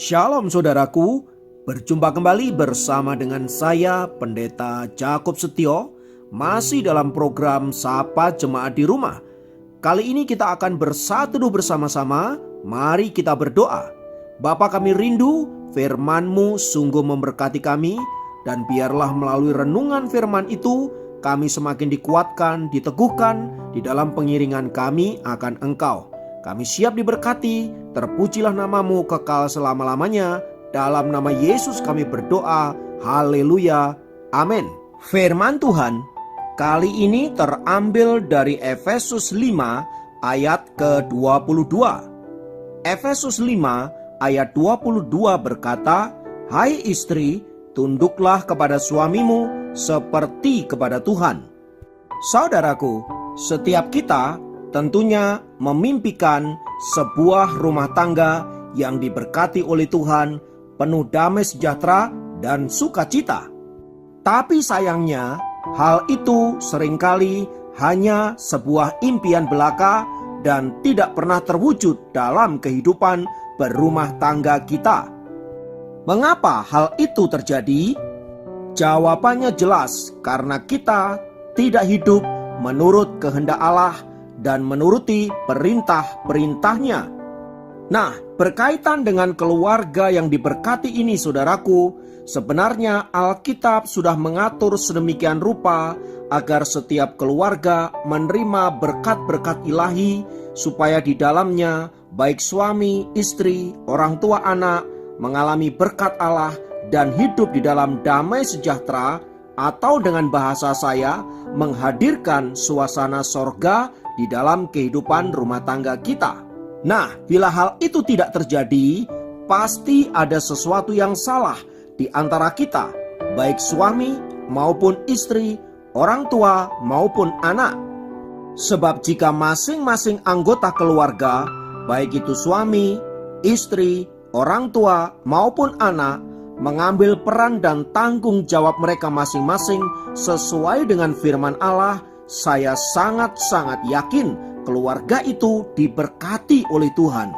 Shalom saudaraku, berjumpa kembali bersama dengan saya Pendeta Jakob Setio, masih dalam program Sapa Jemaat di Rumah. Kali ini kita akan bersatu bersama-sama, mari kita berdoa. Bapa kami rindu, firman-Mu sungguh memberkati kami, dan biarlah melalui renungan firman itu, kami semakin dikuatkan, diteguhkan di dalam pengiringan kami akan Engkau. Kami siap diberkati, terpujilah namamu kekal selama-lamanya. Dalam nama Yesus kami berdoa, haleluya, amin. Firman Tuhan kali ini terambil dari Efesus 5 ayat ke-22. Efesus 5 ayat 22 berkata, "Hai istri, tunduklah kepada suamimu seperti kepada Tuhan." Saudaraku, setiap kita tentunya memimpikan sebuah rumah tangga yang diberkati oleh Tuhan, penuh damai sejahtera dan sukacita. Tapi sayangnya, hal itu seringkali hanya sebuah impian belaka dan tidak pernah terwujud dalam kehidupan berumah tangga kita. Mengapa hal itu terjadi? Jawabannya jelas, karena kita tidak hidup menurut kehendak Allah dan menuruti perintah-perintahnya. Nah, berkaitan dengan keluarga yang diberkati ini saudaraku, sebenarnya Alkitab sudah mengatur sedemikian rupa agar setiap keluarga menerima berkat-berkat ilahi, supaya di dalamnya baik suami, istri, orang tua, anak mengalami berkat Allah dan hidup di dalam damai sejahtera, atau dengan bahasa saya, menghadirkan suasana sorga di dalam kehidupan rumah tangga kita. Nah, bila hal itu tidak terjadi, pasti ada sesuatu yang salah di antara kita, baik suami maupun istri, orang tua maupun anak. Sebab jika masing-masing anggota keluarga, baik itu suami, istri, orang tua maupun anak, mengambil peran dan tanggung jawab mereka masing-masing sesuai dengan firman Allah, saya sangat-sangat yakin keluarga itu diberkati oleh Tuhan.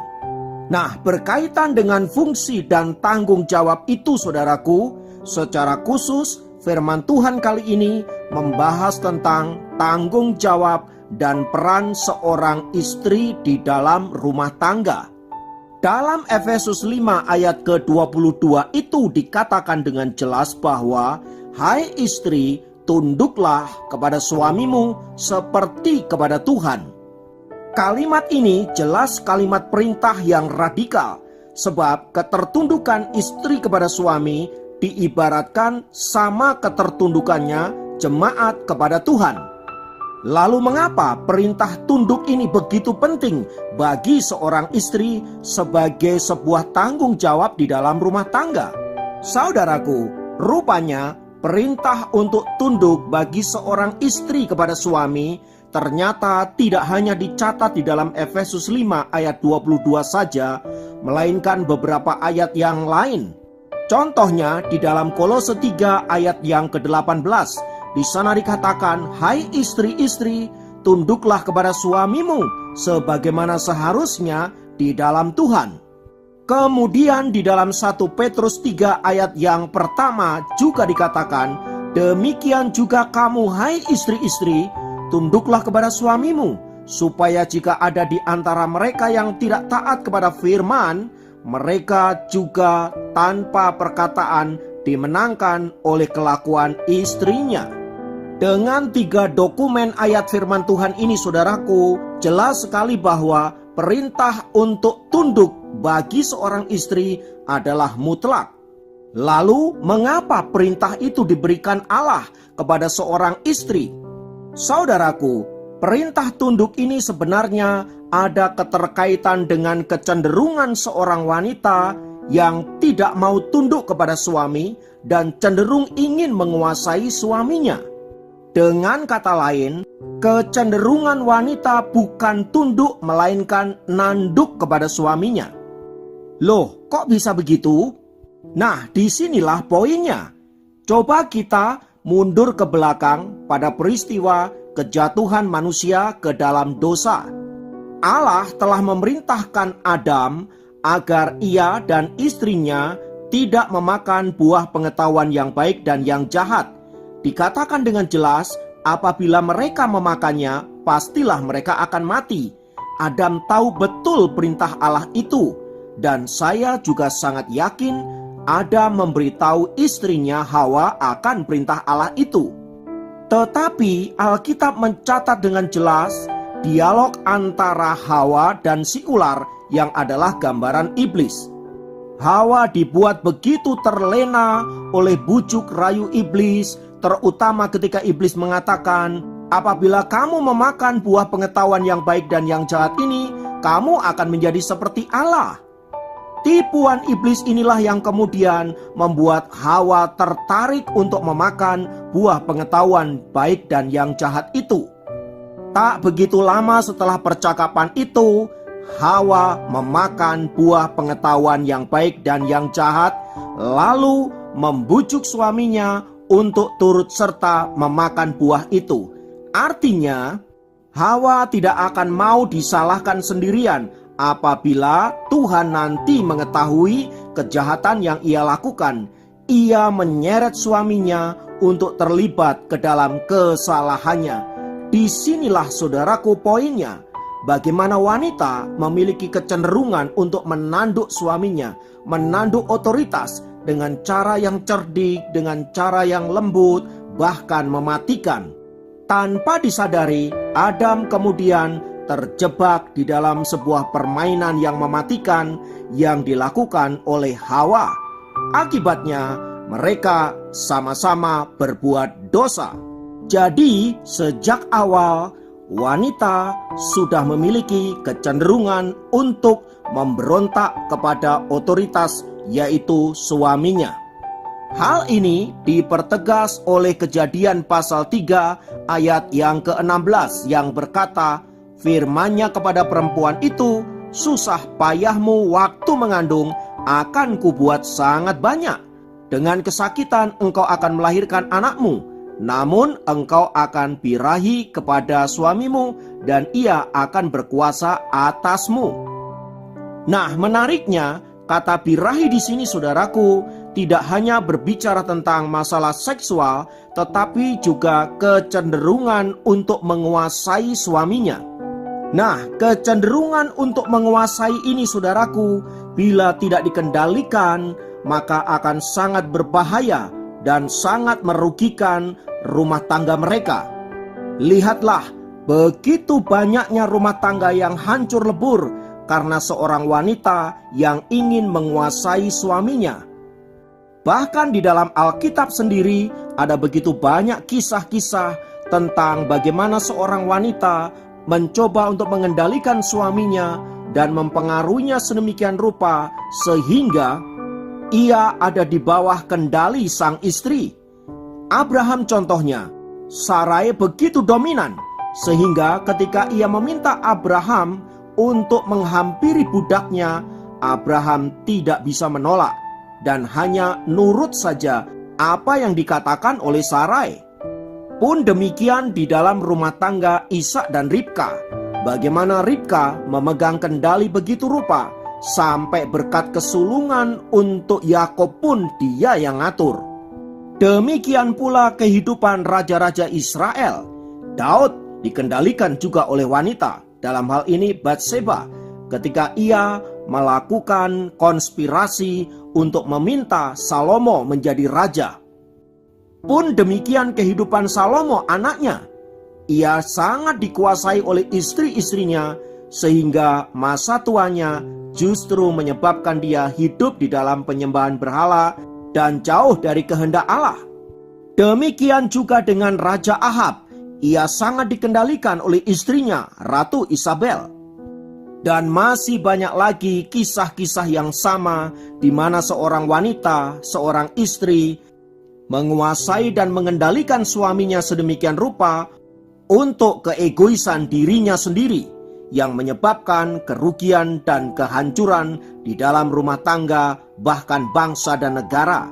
Nah, berkaitan dengan fungsi dan tanggung jawab itu saudaraku, secara khusus firman Tuhan kali ini membahas tentang tanggung jawab dan peran seorang istri di dalam rumah tangga. Dalam Efesus 5 ayat ke-22 itu dikatakan dengan jelas bahwa, "Hai istri, tunduklah kepada suamimu seperti kepada Tuhan." Kalimat ini jelas kalimat perintah yang radikal, sebab ketertundukan istri kepada suami diibaratkan sama ketertundukannya jemaat kepada Tuhan. Lalu mengapa perintah tunduk ini begitu penting bagi seorang istri sebagai sebuah tanggung jawab di dalam rumah tangga? Saudaraku, rupanya perintah untuk tunduk bagi seorang istri kepada suami ternyata tidak hanya dicatat di dalam Efesus 5 ayat 22 saja, melainkan beberapa ayat yang lain. Contohnya di dalam Kolose 3 ayat yang ke-18, di sana dikatakan, "Hai istri-istri, tunduklah kepada suamimu sebagaimana seharusnya di dalam Tuhan." Kemudian di dalam 1 Petrus 3 ayat yang pertama juga dikatakan, "Demikian juga kamu, hai istri-istri, tunduklah kepada suamimu, supaya jika ada di antara mereka yang tidak taat kepada firman, mereka juga tanpa perkataan dimenangkan oleh kelakuan istrinya." Dengan 3 dokumen ayat firman Tuhan ini saudaraku, jelas sekali bahwa perintah untuk tunduk bagi seorang istri adalah mutlak. Lalu mengapa perintah itu diberikan Allah kepada seorang istri? Saudaraku, perintah tunduk ini sebenarnya ada keterkaitan dengan kecenderungan seorang wanita yang tidak mau tunduk kepada suami dan cenderung ingin menguasai suaminya. Dengan kata lain, kecenderungan wanita bukan tunduk melainkan nanduk kepada suaminya. Loh, kok bisa begitu? Nah, disinilah poinnya. Coba kita mundur ke belakang pada peristiwa kejatuhan manusia ke dalam dosa. Allah telah memerintahkan Adam agar ia dan istrinya tidak memakan buah pengetahuan yang baik dan yang jahat. Dikatakan dengan jelas, apabila mereka memakannya, pastilah mereka akan mati. Adam tahu betul perintah Allah itu, dan saya juga sangat yakin Adam memberitahu istrinya Hawa akan perintah Allah itu. Tetapi Alkitab mencatat dengan jelas dialog antara Hawa dan si ular yang adalah gambaran iblis. Hawa dibuat begitu terlena oleh bujuk rayu iblis, terutama ketika iblis mengatakan, apabila kamu memakan buah pengetahuan yang baik dan yang jahat ini, kamu akan menjadi seperti Allah. Tipuan iblis inilah yang kemudian membuat Hawa tertarik untuk memakan buah pengetahuan baik dan yang jahat itu. Tak begitu lama setelah percakapan itu, Hawa memakan buah pengetahuan yang baik dan yang jahat, lalu membujuk suaminya untuk turut serta memakan buah itu. Artinya, Hawa tidak akan mau disalahkan sendirian apabila Tuhan nanti mengetahui kejahatan yang ia lakukan. Ia menyeret suaminya untuk terlibat ke dalam kesalahannya. Disinilah saudaraku poinnya. Bagaimana wanita memiliki kecenderungan untuk menanduk suaminya, menanduk otoritas dengan cara yang cerdik, dengan cara yang lembut, bahkan mematikan. Tanpa disadari, Adam kemudian terjebak di dalam sebuah permainan yang mematikan yang dilakukan oleh Hawa. Akibatnya, mereka sama-sama berbuat dosa. Jadi, sejak awal, wanita sudah memiliki kecenderungan untuk memberontak kepada otoritas, yaitu suaminya. Hal ini dipertegas oleh Kejadian pasal 3 ayat yang ke-16 yang berkata, firman-Nya kepada perempuan itu, susah payahmu waktu mengandung akan kubuat sangat banyak. Dengan kesakitan engkau akan melahirkan anakmu, namun engkau akan birahi kepada suamimu dan ia akan berkuasa atasmu. Nah, menariknya, kata birahi di sini saudaraku tidak hanya berbicara tentang masalah seksual, tetapi juga kecenderungan untuk menguasai suaminya. Nah, kecenderungan untuk menguasai ini saudaraku, bila tidak dikendalikan, maka akan sangat berbahaya dan sangat merugikan rumah tangga mereka. Lihatlah, begitu banyaknya rumah tangga yang hancur lebur karena seorang wanita yang ingin menguasai suaminya. Bahkan di dalam Alkitab sendiri ada begitu banyak kisah-kisah tentang bagaimana seorang wanita mencoba untuk mengendalikan suaminya dan mempengaruhinya sedemikian rupa sehingga ia ada di bawah kendali sang istri. Abraham contohnya, Sarai begitu dominan sehingga ketika ia meminta Abraham untuk menghampiri budaknya, Abraham tidak bisa menolak dan hanya nurut saja apa yang dikatakan oleh Sarai. Pun demikian di dalam rumah tangga Ishak dan Ribka. Bagaimana Ribka memegang kendali begitu rupa sampai berkat kesulungan untuk Yakob pun dia yang ngatur. Demikian pula kehidupan raja-raja Israel. Daud dikendalikan juga oleh wanita, dalam hal ini Batseba, ketika ia melakukan konspirasi untuk meminta Salomo menjadi raja. Pun demikian kehidupan Salomo anaknya. Ia sangat dikuasai oleh istri-istrinya sehingga masa tuanya justru menyebabkan dia hidup di dalam penyembahan berhala dan jauh dari kehendak Allah. Demikian juga dengan Raja Ahab. Ia sangat dikendalikan oleh istrinya, Ratu Isabel. Dan masih banyak lagi kisah-kisah yang sama di mana seorang wanita, seorang istri menguasai dan mengendalikan suaminya sedemikian rupa untuk keegoisan dirinya sendiri yang menyebabkan kerugian dan kehancuran di dalam rumah tangga, bahkan bangsa dan negara.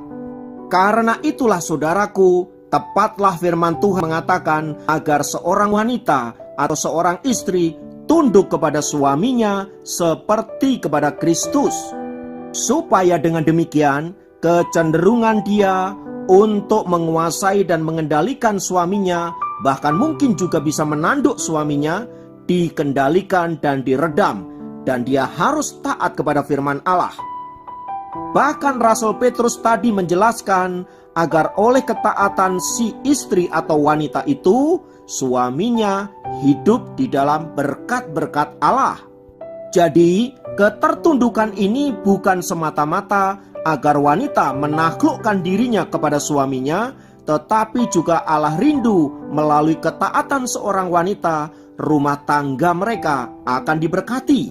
Karena itulah saudaraku, tepatlah firman Tuhan mengatakan agar seorang wanita atau seorang istri tunduk kepada suaminya seperti kepada Kristus. Supaya dengan demikian, kecenderungan dia untuk menguasai dan mengendalikan suaminya, bahkan mungkin juga bisa menanduk suaminya, dikendalikan dan diredam, dan dia harus taat kepada firman Allah. Bahkan Rasul Petrus tadi menjelaskan agar oleh ketaatan si istri atau wanita itu, suaminya hidup di dalam berkat-berkat Allah. Jadi, ketertundukan ini bukan semata-mata agar wanita menaklukkan dirinya kepada suaminya, tetapi juga Allah rindu melalui ketaatan seorang wanita, rumah tangga mereka akan diberkati.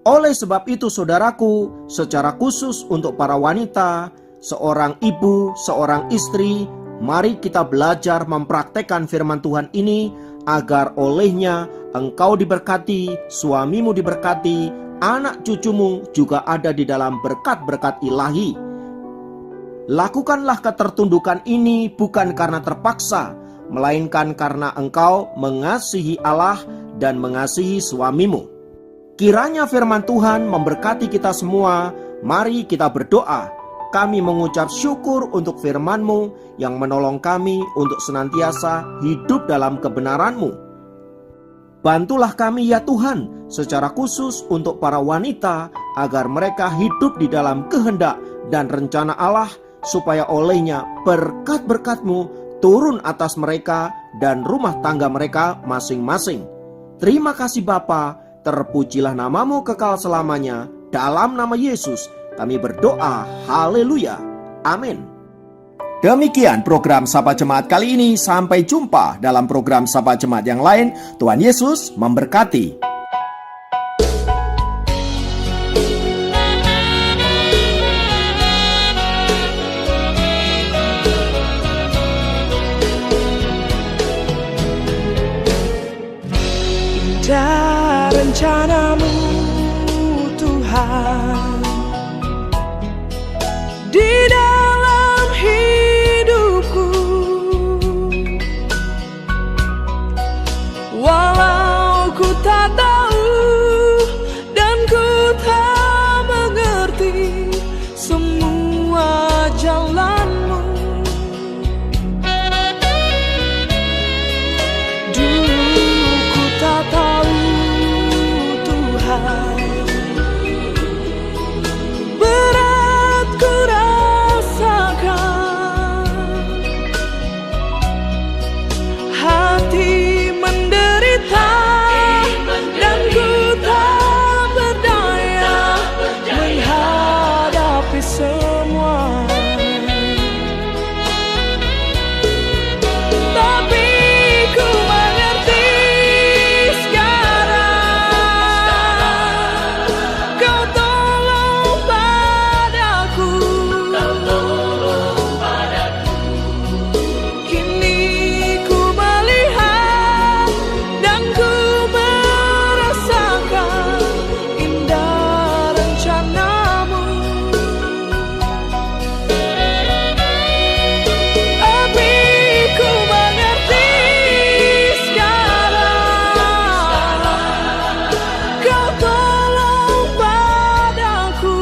Oleh sebab itu saudaraku, secara khusus untuk para wanita, seorang ibu, seorang istri, mari kita belajar mempraktekkan firman Tuhan ini agar olehnya engkau diberkati, suamimu diberkati, anak cucumu juga ada di dalam berkat-berkat ilahi. Lakukanlah ketertundukan ini bukan karena terpaksa, melainkan karena engkau mengasihi Allah dan mengasihi suamimu. Kiranya firman Tuhan memberkati kita semua. Mari kita berdoa. Kami mengucap syukur untuk firman-Mu yang menolong kami untuk senantiasa hidup dalam kebenaran-Mu. Bantulah kami ya Tuhan, secara khusus untuk para wanita, agar mereka hidup di dalam kehendak dan rencana Allah, supaya olehnya berkat-berkat-Mu turun atas mereka dan rumah tangga mereka masing-masing. Terima kasih Bapa, terpujilah nama-Mu kekal selamanya. Dalam nama Yesus kami berdoa, haleluya, amin. Demikian program Sapa Jemaat kali ini. Sampai jumpa dalam program Sapa Jemaat yang lain. Tuhan Yesus memberkati. Indah rencana-Mu Tuhan di dalam hidupku, walau ku tak tahu dan ku tak mengerti semua jalan-Mu. Dulu ku tak tahu Tuhan, berat ku rasakan, hati menderita, dan ku tak berdaya menghadapi semua. Tapi ku mengerti sekarang, Kau tolong padaku. Kini ku melihat dan ku merasakan indah rencana-Mu. Tapi ku mengerti sekarang, Kau tolong padaku.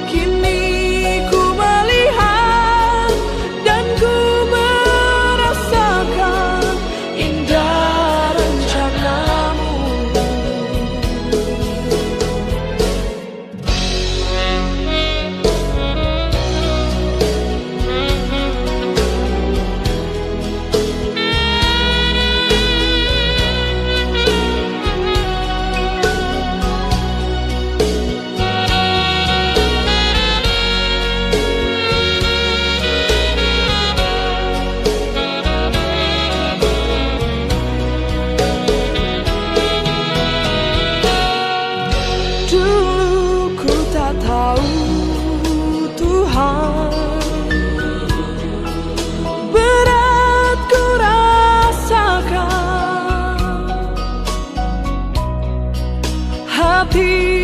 Kini ku melihat dan ku merasakan indah rencana-Mu. Dulu ku tak tahu Tuhan, berat ku rasakan, hati